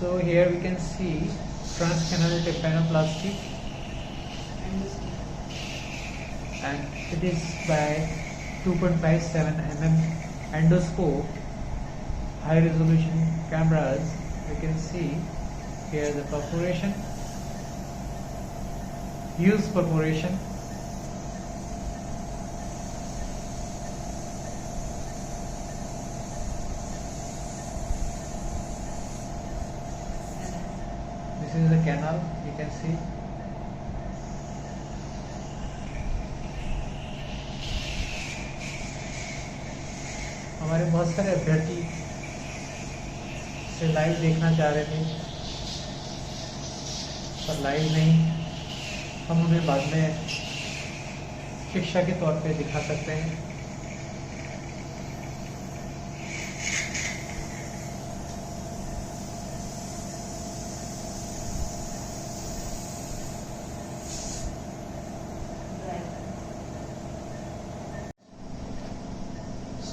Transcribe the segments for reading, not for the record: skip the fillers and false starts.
So here we can see transcanal tympanoplasty, and it is by 2.57 mm endoscope, high resolution cameras. You can see here the perforation, huge perforation. This is the canal, you can see. हमारे बहुत सारे अभ्यर्थी से live देखना चाह रहे थे, पर लाइव नहीं, हम उन्हें बाद में शिक्षा के तौर पे दिखा सकते हैं।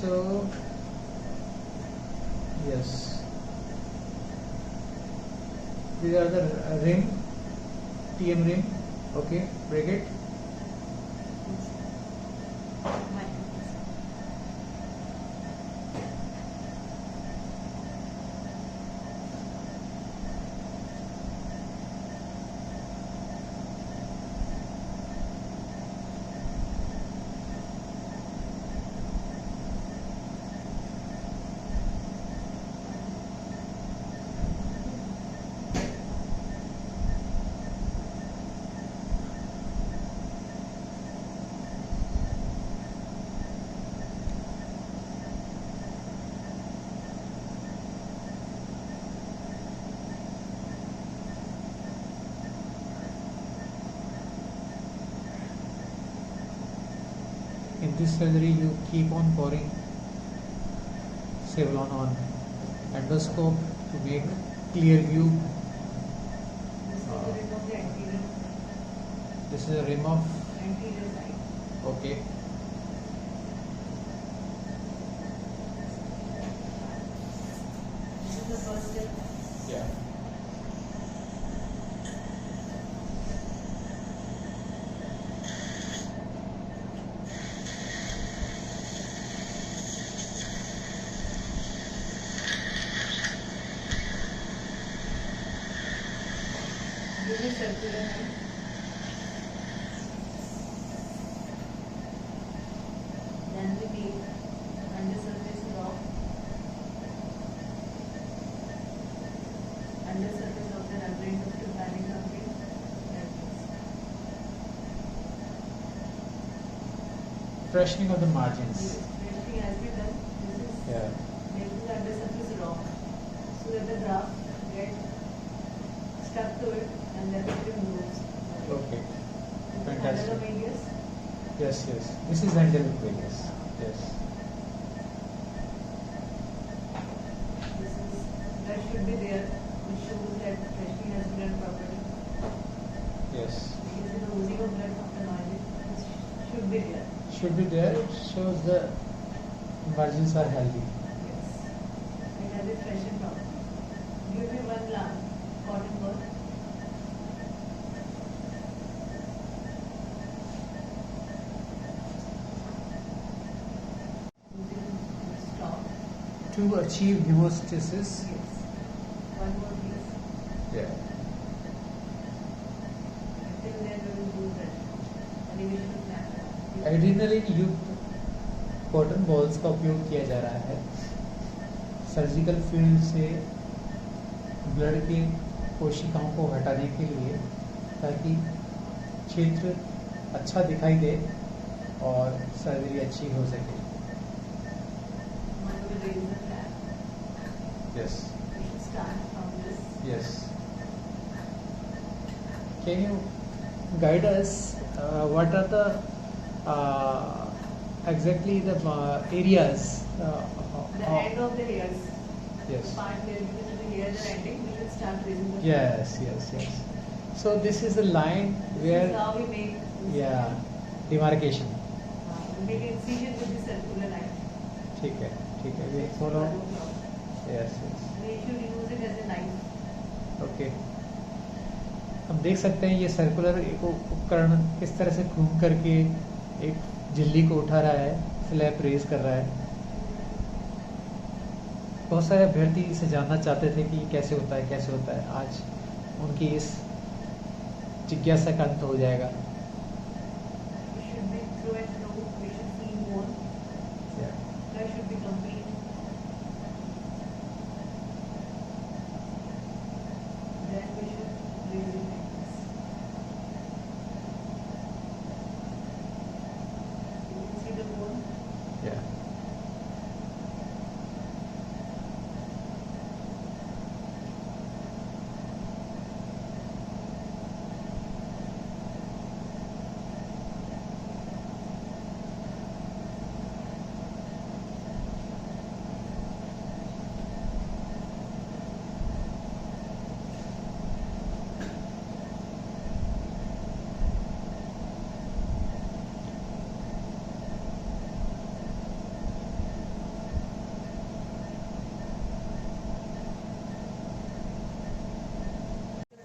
So yes, these are the rim, TM rim. Okay, break it. In this surgery, you keep on pouring Savlon on endoscope to make clear view. This is a rim of anterior side. Okay. This is the first step. Yeah. This is circular line. Then we take undersurface rock, undersurface of the membrane of tympanic membrane. Freshening of the margins. Freshening has been done. This is Yeah. making the undersurface rock so that the graft get stuck to it and then it moves. Okay. Under Fantastic. the medius. Yes, yes. This is endemic vegas. Yes. This is that should be there, which shows that freshening has been done properly. Yes. Because the oozing of blood from the margin should be there. Should be there. It shows the margins are healthy. Yes. It has been freshened properly. Give me one cotton ball. Stop. To achieve hemostasis. Yes. One more please. Yeah. Until then we will do that. Elevation of matter. Adrenaline युक्त cotton balls का उपयोग किया जा रहा है surgical field से blood की कोशिकाओं को हटाने के लिए, ताकि क्षेत्र अच्छा दिखाई दे और सर्जरी अच्छी हो सके. Now we will raise the flag. Yes. We should start from this. Yes. Can you guide us? What are the exactly the areas? The end of the hairs. Yes. Part where because the hairs are ending, we should start raising the flag. Yes, yes, yes. So this is the line This where, is how we make this. yeah, demarcation. We make incision with the circular line. ठीक है, we follow. Yes, yes. We should use it as a knife. Okay, हम देख सकते हैं ये circular एक उपकरण किस तरह से घूम करके एक झिल्ली को उठा रहा है, फ्लैप रेज कर रहा है। बहुत सारे अभ्यर्थी इसे जानना चाहते थे कि कैसे होता है, कैसे होता है। आज उनकी इस जिज्ञासा का अंत हो जाएगा। We should be through and through. We should feel more. There should be complete. Then we should raise it like this. You can see the bone. Yeah.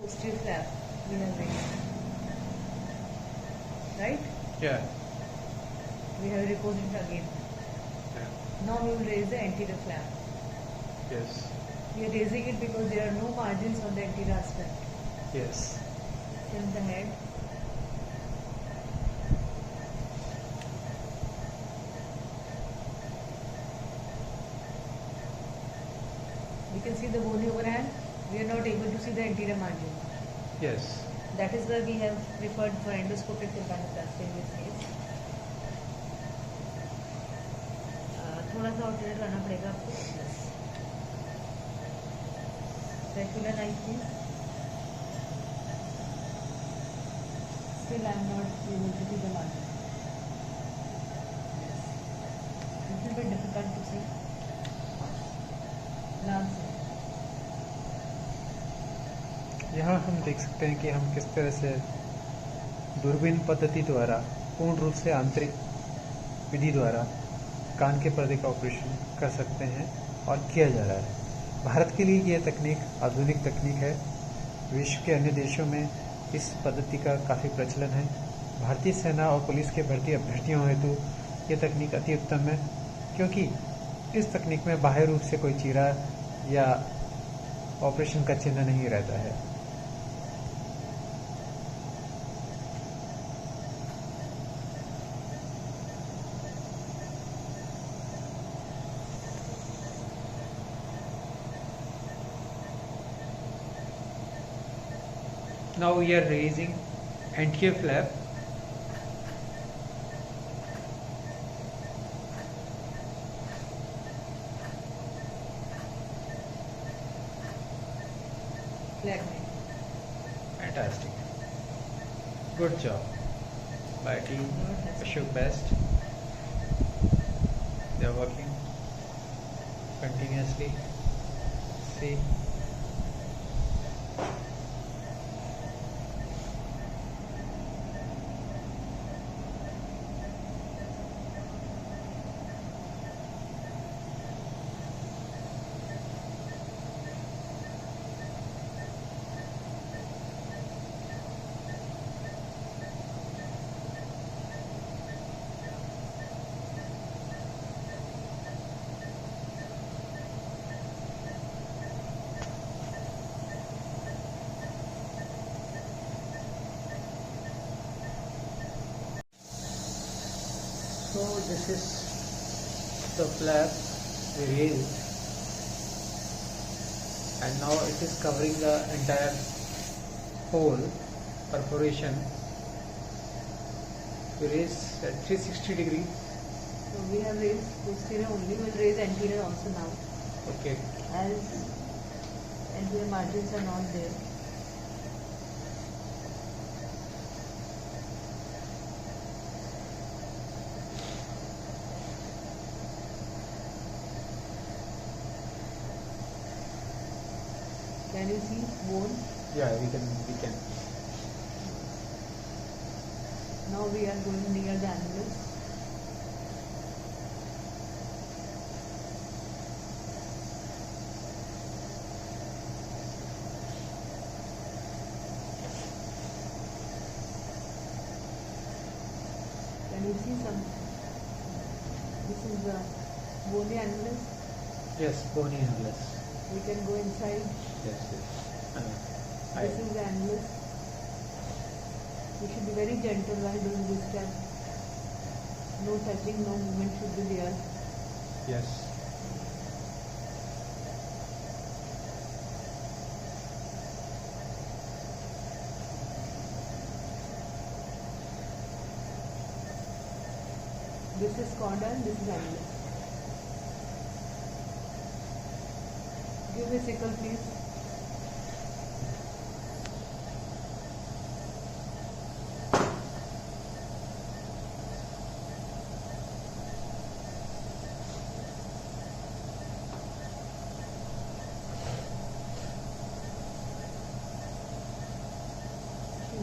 Posterior flap we have raised. Right? Yeah. We have reposed it again. Now we will raise the anterior flap. Yes. We are raising it because there are no margins on the anterior aspect. Yes. Tilt the head. We can see the bony overhang. We are not able to see the anterior margin. Yes. That is why we have referred for endoscopic tympanoplasty in this case. थोड़ा सा alternate करना पड़ेगा आपको. Yes. Circular knife please. Still I am not able to see the margin. Yes. Little bit difficult to see. Glance. यहाँ हम देख सकते हैं कि हम किस तरह से दूरबीन पद्धति द्वारा पूर्ण रूप से आंतरिक विधि द्वारा कान के पर्दे का ऑपरेशन कर सकते हैं और किया जा रहा है। भारत के लिए यह तकनीक आधुनिक तकनीक है। विश्व के अन्य देशों में इस पद्धति का काफ़ी प्रचलन है। भारतीय सेना और पुलिस के भर्ती अभ्यर्थियों हेतु ये तकनीक अति उत्तम है, क्योंकि इस तकनीक में बाह्य रूप से कोई चीरा या ऑपरेशन का चिन्ह नहीं रहता है। Now we are raising anterior flap. Flag me. Fantastic. Good job. My team, wish you best. They are working continuously. See. So this is the flap raised, and now it is covering the entire hole perforation. We raise at 360 degrees. So we have raised posterior only. We will raise anterior also now, Okay. as anterior margins are not there. Can you see bone? Yeah, we can. Now we are going near the annulus. You see some. This is the bony annulus. Yes, bony annulus. We can go inside. Yes, yes. This is the annulus. We should be very gentle while doing this step. No touching, no movement should be there. Yes. This is chorda and this is annulus. Give me sickle, please.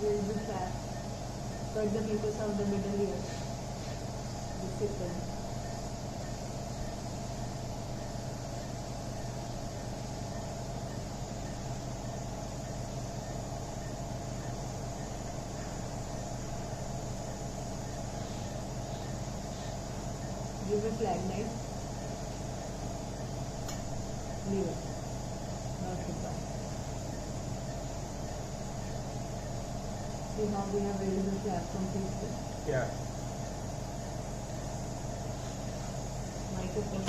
Raise the flap. Cut the mucus of the middle ear. The sickle. Give a flag knife. Leave it. Not required. See how we have raised the flap completely. Yeah. Microphone.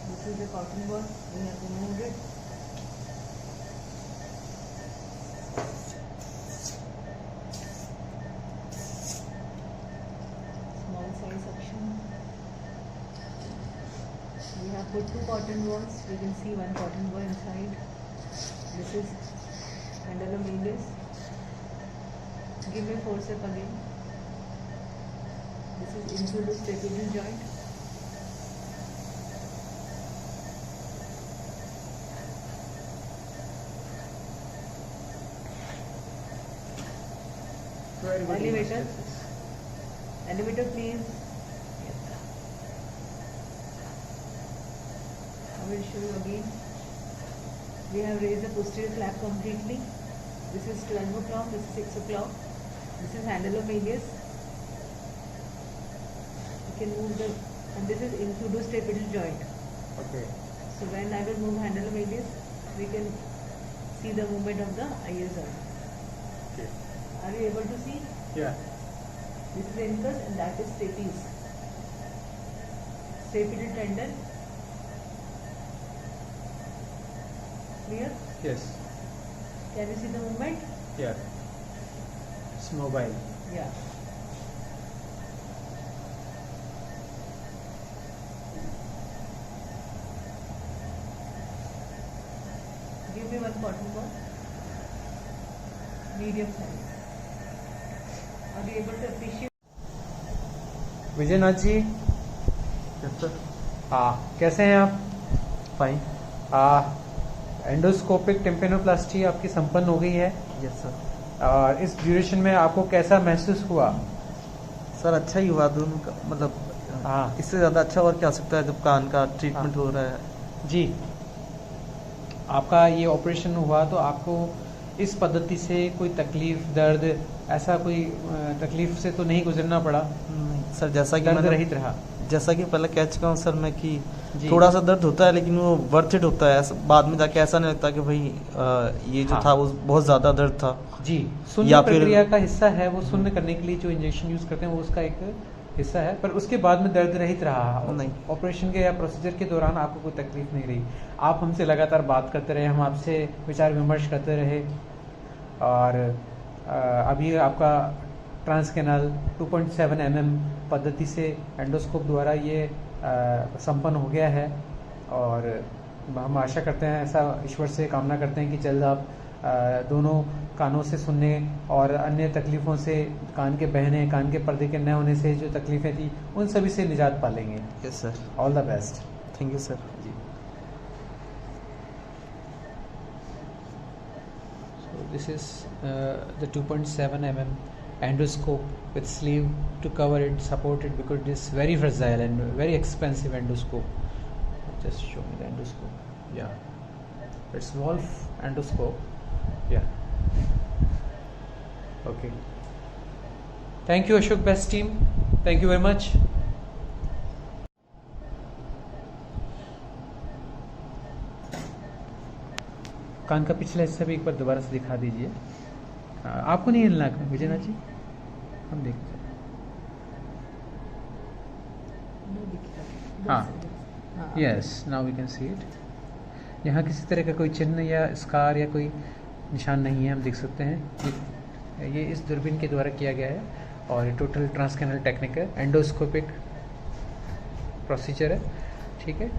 This is the cotton ball. We have removed it. Small size section. We have put 2 cotton balls. We can see 1 cotton ball inside. This is Ctympanoplasty. Give me forceps again. This is introduced trapezius joint. Very good. Elevator. Elevator, please. I will show you again. We have raised the posterior flap completely. This is 12 o'clock, this is 6 o'clock. This is Ctympanoplasty. You can move the, and this is introduced trapezius joint. Okay. So when I will move Ctympanoplasty, we can see the movement of the IS joint. Okay. Are you able to see? Yeah. This is incus and that is stapes. Stapedial tendon. Clear? Yes. Can you see the movement? Yeah. It's mobile. Yeah. Give me 1 cotton ball. Medium size. Are you able to appreciate? Vijaynath ji. Yes sir. हाँ, कैसे हैं आप? Fine. Endoscopic tympanoplasty आपकी संपन्न हो गई है। Yes sir. और इस ड्यूरेशन में आपको कैसा महसूस हुआ? सर अच्छा ही हुआ दोनों का, मतलब हाँ। इससे ज़्यादा अच्छा और क्या हो सकता है जब कान का ट्रीटमेंट हो रहा है। जी, आपका ये ऑपरेशन हुआ तो आपको इस पद्धति से कोई तकलीफ, दर्द, ऐसा कोई तकलीफ से तो नहीं गुजरना पड़ा? सर जैसा कि दर्द मैंने रहित रहा? जैसा कि पहले कह चुका हूँ सर मैं कि जी। थोड़ा सा दर्द होता है लेकिन वो वर्थ इट होता है। बाद में जाके ऐसा नहीं लगता कि भाई ये जो हाँ। था वो बहुत ज़्यादा दर्द था। जी, सुनने या फिर- प्रक्रिया का हिस्सा है वो। सुनने करने के लिए जो इंजेक्शन यूज करते हैं वो उसका एक हिस्सा है, पर उसके बाद में दर्द रहित रहा। नहीं। ऑपरेशन के या प्रोसीजर के दौरान आपको कोई तकलीफ नहीं रही। आप हमसे लगातार बात करते रहे, हम आपसे विचार विमर्श करते रहे, और अभी आपका ट्रांसकेनाल 2.7 mm पद्धति से एंडोस्कोप द्वारा ये संपन्न हो गया है। और हम आशा करते हैं, ऐसा ईश्वर से कामना करते हैं कि जल्द आप दोनों कानों से सुनने और अन्य तकलीफ़ों से, कान के बहने, कान के पर्दे के न होने से जो तकलीफ़ें थी उन सभी से निजात पा लेंगे। Yes sir. All the best. Thank you sir. जी। So this is the 2.7 mm endoscope with sleeve to cover it, support it, because it is very fragile and very expensive endoscope. just show me the endoscope. Yeah, it's Wolf endoscope. Yeah. Okay. Thank you, Ashok Best team. Thank you very much. कान का पिछला हिस्सा भी एक बार दोबारा से दिखा दीजिए। आपको नहीं हिलना है विजयनाथ जी, हम देखते हैं। हाँ, yes, now we can see it. यहाँ किसी तरह का कोई चिन्ह या स्कार या कोई निशान नहीं है, हम देख सकते हैं। ये इस दूरबीन के द्वारा किया गया है और ये टोटल ट्रांसकैनल टेक्निक है, एंडोस्कोपिक प्रोसीजर है, ठीक है।